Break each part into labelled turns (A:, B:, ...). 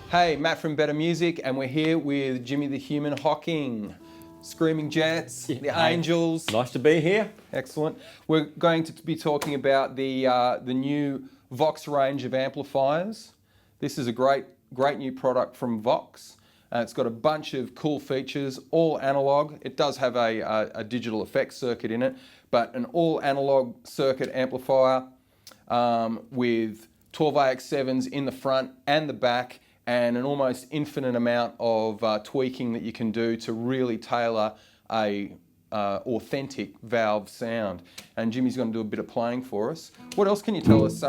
A: Hey, Matt from Better Music, and we're here with Jimmy the Human Hocking, Screaming Jets, the Angels.
B: Nice to be here.
A: Excellent. We're going to be talking about the new Vox range of amplifiers. This is a great new product from Vox. It's got a bunch of cool features, all analog. It does have a digital effects circuit in it, but an all analog circuit amplifier with 12AX7s in the front and the back, and an almost infinite amount of tweaking that you can do to really tailor a authentic valve sound. And Jimmy's going to do a bit of playing for us. What else can you tell us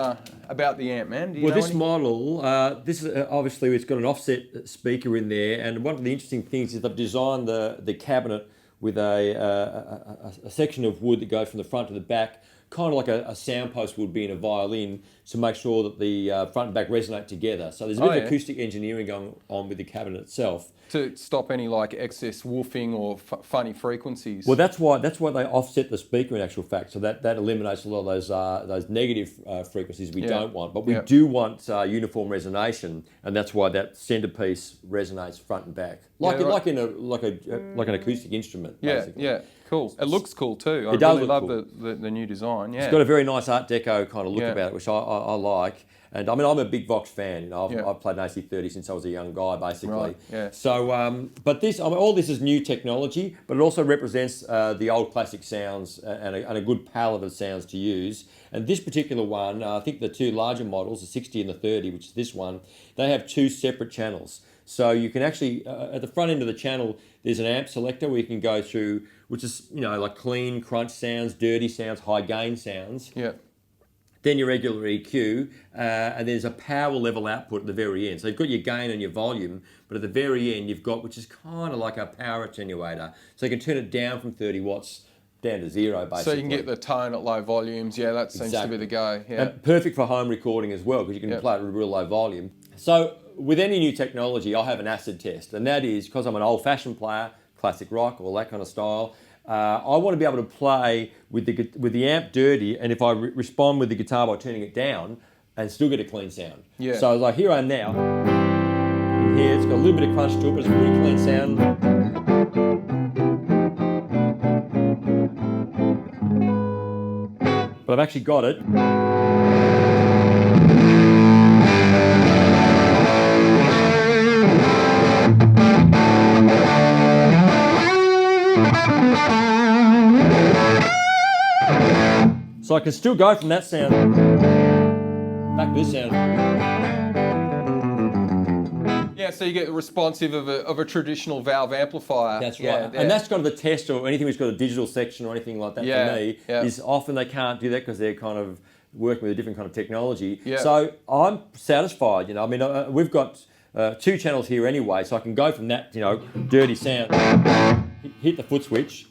A: about the amp, man?
B: Well, this model, this is obviously it's got an offset speaker in there, and one of the interesting things is they've designed the cabinet with a section of wood that goes from the front to the back, kind of like a sound post would be in a violin, to make sure that the front and back resonate together. So there's a bit of acoustic engineering going on with the cabinet itself.
A: To stop any like excess woofing or funny frequencies.
B: Well, that's why they offset the speaker in actual fact, so that eliminates a lot of those negative frequencies we don't want. But we do want uniform resonation, and that's why that centerpiece resonates front and back, like an acoustic instrument. Basically.
A: Yeah. Cool. It looks cool too. I
B: does
A: really
B: look
A: love
B: cool.
A: the new design. Yeah.
B: It's got a very nice Art Deco kind of look about it, which I like. And I mean, I'm a big Vox fan. You know, I've played an AC30 since I was a young guy, basically.
A: Right. Yeah.
B: So, but this, all this is new technology, but it also represents the old classic sounds and a good palette of sounds to use. And this particular one, I think the two larger models, the 60 and the 30, which is this one, they have two separate channels. So you can actually, at the front end of the channel, there's an amp selector where you can go through, which is, like clean, crunch sounds, dirty sounds, high gain sounds.
A: Yeah.
B: Then your regular EQ, and there's a power level output at the very end. So you've got your gain and your volume, but at the very end you've got, which is kind of like a power attenuator. So you can turn it down from 30 watts down to zero, basically.
A: So you can get the tone at low volumes. Yeah, that seems to be the go. Yeah.
B: And perfect for home recording as well, because you can play it at a real low volume. So with any new technology, I have an acid test, and that is because I'm an old-fashioned player, classic rock, all that kind of style. I want to be able to play with the amp dirty, and if I respond with the guitar by turning it down, and still get a clean sound.
A: Yeah.
B: So like here I am now. And here it's got a little bit of crunch to it, but it's a pretty clean sound. But I've actually got it. So I can still go from that sound back to this sound.
A: Yeah, so you get the responsive of a traditional valve amplifier.
B: That's right. And that's kind of the test, or anything which got a digital section or anything like that for me, is often they can't do that because they're kind of working with a different kind of technology. Yeah. So I'm satisfied, I mean, we've got two channels here anyway, so I can go from that, dirty sound, hit the foot switch,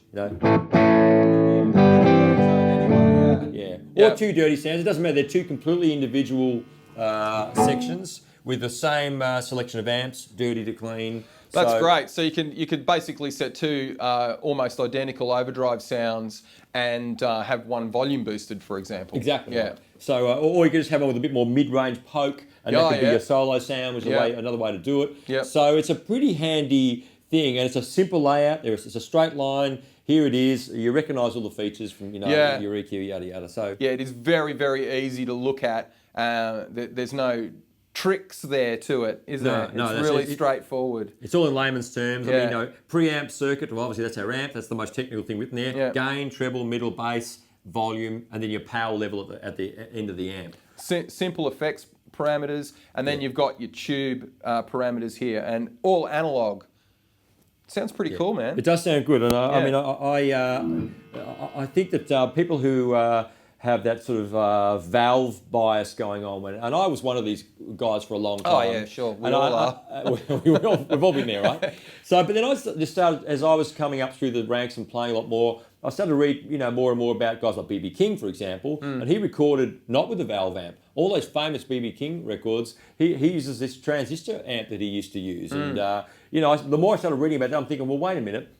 B: or two dirty sounds. It doesn't matter. They're two completely individual sections with the same selection of amps, dirty to clean.
A: That's great. So you could basically set two almost identical overdrive sounds and have one volume boosted, for example.
B: Exactly. Yeah. Right. So or you could just have one with a bit more mid-range poke, and that could be a solo sound, which is another way to do it.
A: Yep.
B: So it's a pretty handy thing, and it's a simple layout. It's a straight line. Here it is. You recognise all the features from your EQ, yada yada. So
A: it is very, very easy to look at. There's no tricks there to it, is there? No, it's really straightforward.
B: It's all in layman's terms. I mean, preamp circuit. Well, obviously that's our amp. That's the most technical thing written there. Yeah. Gain, treble, middle, bass, volume, and then your power level at the end of the amp.
A: Simple effects parameters, and then you've got your tube parameters here, and all analog. Sounds pretty cool, man.
B: It does sound good, and I think that people who have that sort of valve bias going on, and I was one of these guys for a long time.
A: Oh yeah, sure. We all are.
B: We've all been there, right? So, but then I just started, as I was coming up through the ranks and playing a lot more, I started to read, more and more about guys like B.B. King, for example, and he recorded not with a valve amp. All those famous B.B. King records, he uses this transistor amp that he used to use, and the more I started reading about that, I'm thinking, well, wait a minute,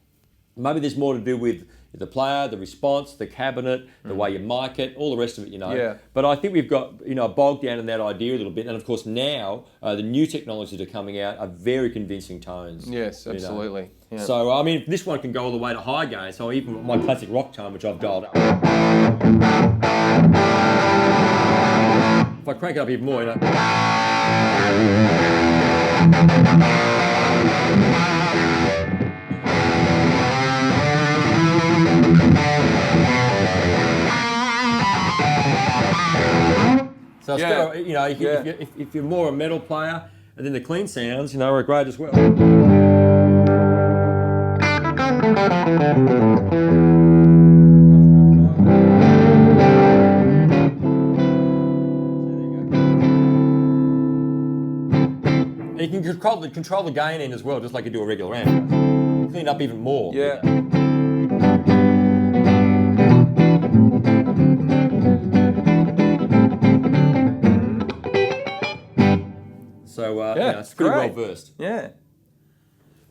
B: maybe there's more to do with the player, the response, the cabinet, the way you mic it, all the rest of it,
A: Yeah.
B: But I think we've got, bogged down in that idea a little bit. And of course now, the new technologies that are coming out are very convincing tones.
A: Yes, absolutely. Yeah.
B: So, I mean, this one can go all the way to high gain. So even my classic rock tone, which I've dialed up. If I crank it up even more, So it's
A: Yeah.
B: got, if you're more a metal player, and then the clean sounds, are great as well. And you can control the gain in as well, just like you do a regular amp. Clean it up even more.
A: Yeah.
B: So it's
A: great.
B: pretty well versed.
A: Yeah.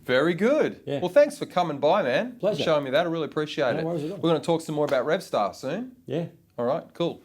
A: Very good.
B: Yeah.
A: Well, thanks for coming by, man.
B: Pleasure.
A: Showing me that. I really appreciate
B: No
A: it.
B: worries at all.
A: We're going to talk some more about RevStar soon.
B: Yeah.
A: All right, cool.